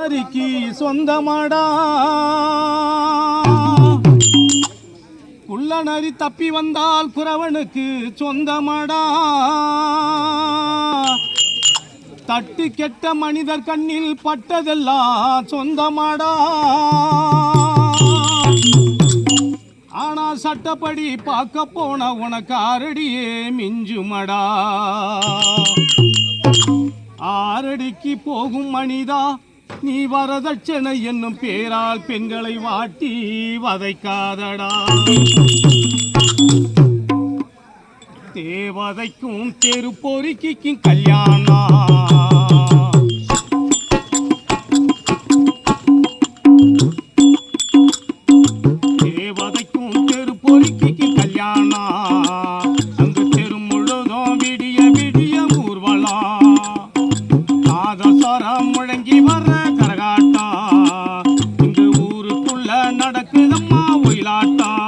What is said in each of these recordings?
நரிக்கு சொந்தமாடா குள்ள நரி தப்பி வந்தால் குறவனுக்கு சொந்தமாடா தட்டு கெட்ட மனிதர் கண்ணில் பட்டதெல்லாம் சொந்தமாடா ஆனா சட்டப்படி பார்க்க போன உனக்கு ஆரடியே மிஞ்சுமடா ஆரடிக்கு போகும் மனிதா நீ வரதட்சணை என்னும் பேரால் பெண்களை வாட்டி வதைக்காதடா தேவதைக்கும் தெரு பொறுக்கிக்கும் கல்யாணம் தேவதைக்கும் தெரு பொறுக்கிக்கும் கல்யாணம் அங்கு தெரு முழுதும் விடிய விடிய ஊர்வலம் நாதஸ்வரம் முழங்கி வர கரகாட்டம் இங்கு ஊருக்குள்ள நடக்குதம்மா ஒயிலாட்டம்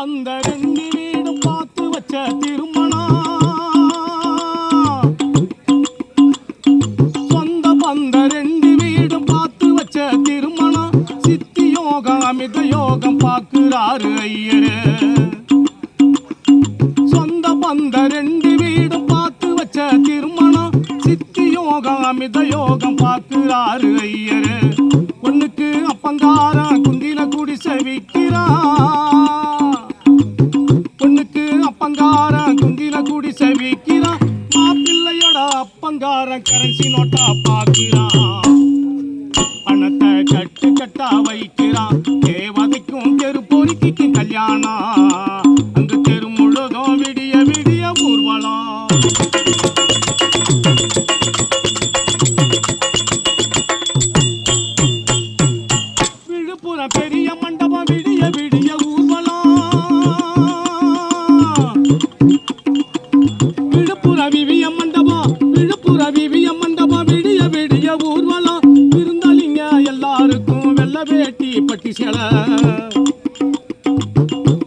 அந்த ரெண்டு வீடும் பார்த்து வச்ச திருமணம் சொந்த பந்த ரெண்டு வீடும் பார்த்து வச்ச திருமணம் சித்தி யோகம் அமிர்த யோகம் பார்க்கிறாரு ஐயரு சொந்த பந்த ரெண்டு வீடும் பார்த்து வச்ச திருமணம் சித்தி யோகம் அமிர்த யோகம் பார்க்கிறாரு ஐயரு பொண்ணுக்கு அப்பங்காரன் குந்தில குடிசை விற்கிறான் குடிசை வைக்கிறான் மாப்பிள்ளையோட அப்பங்காரன் கரன்சி நோட்டா பாக்கிறான் பணத்தை கட்டு கட்டா வைக்கிறான் தேவதைக்கும் தெரு பொறுக்கிக்கும் கல்யாணம் அங்கு தெரு முழுதும் விடிய விடிய ஊர்வலம் விழுப்புரம் பெரிய மண்டபம் விடிய விடிய ஊர்வலம் விவியம் மண்டபம் விடிய விடிய ஊர்வலம் இருந்தாலிங்க எல்லாருக்கும் வெள்ள வேட்டி பட்டி சேல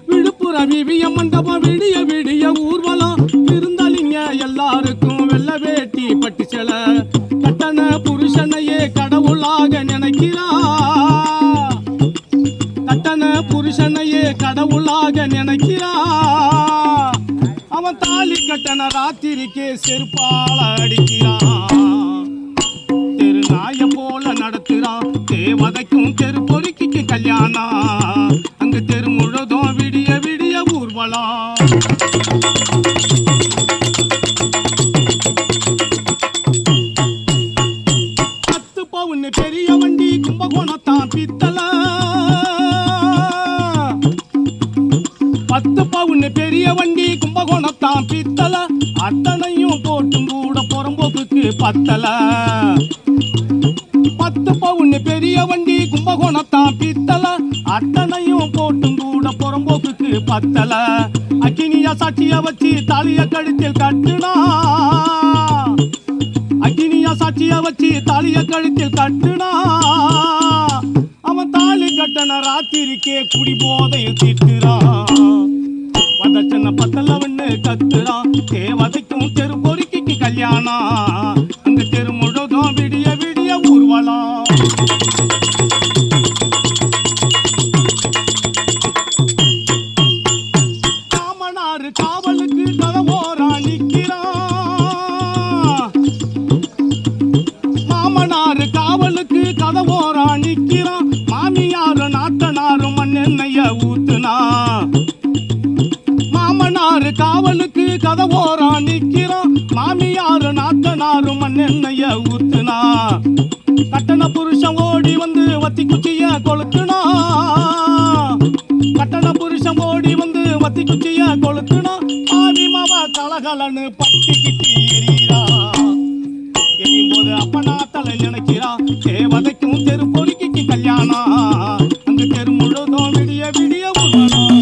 விழுப்புரம் விவியம் மண்டபம் விடிய விடிய ஊர்வலம் இருந்தாலிங்க எல்லாருக்கும் வெள்ள வேட்டி பட்டி சேல கட்டண புருஷனையே கடவுளாக நினைக்கிறா கட்டண புருஷனையே கடவுளாக நினைக்கிறா அவன் தாலி கட்டண ராத்திரிக்கே செருப்பால அடிக்கிறான் தெரு நாய போல நடத்துறான் தேவதைக்கும் தெரு பொறுக்கிக்கு கல்யாணம் அங்கு தெரு முழுதும் விடிய விடிய ஊர்வலம் பத்து பவுன்னு பெரிய வண்டி கும்பகோணத்தான் பித்தல பத்து பவுன்னு பெரிய வண்டி கும்பகோணத்தான் பித்தல அத்தனையும் போட்டும் கூட புறம்போக்குக்கு பத்தல பத்து பவுன்னு பெரிய வண்டி கும்பகோணத்தான் பித்தல அத்தனையும் போட்டும் கூட புறம்போக்குக்கு பத்தல அக்கினியா சாட்சிய வச்சு தாலிய கழுத்தில் கட்டுனா அக்கினியா சாட்சிய வச்சு தாலிய கழுத்தில் கட்டுனா அவன் தாலி கட்டண ராத்திரிக்கே குடி போதையில் திட்டுறான் வதச்சன பத்தலவன்னு கத்துறான் தேவதைக்கும் தெரு பொறுக்கிக்கு கல்யாணம் அங்கு தெரு முழுதும் விடிய விடிய ஊர்வலம் மாமனாரு காவலுக்கு கதவோரா நிக்கிறான் மாமனாரு காவலுக்கு கதவோரா நிக்கிறான் மாமியாரு நாத்தனாரும் மண்ணெண்ணைய ஊத்துனா மாமனாரு காவலுக்கு கதவோரா நிக்கிறான் மாமியாரு நாத்தனாரும் மண்ணெண்ணைய ஊத்துனா கட்டண புருஷன் ஓடி வந்து வத்தி குச்சிய கொளுத்துனா கட்டண புருஷன் ஓடி வந்து வத்தி குச்சிய கொளுத்துனா ஆவி மாவா கலகலன்னு பட்டிக்கிட்டு எறீரா எரியும் போது அப்பனா தலை நினைக்கிறா தேவதைக்கும் தெரு பொறுக்கிக்கு கல்யாணம் விடிய ஊர்வலம்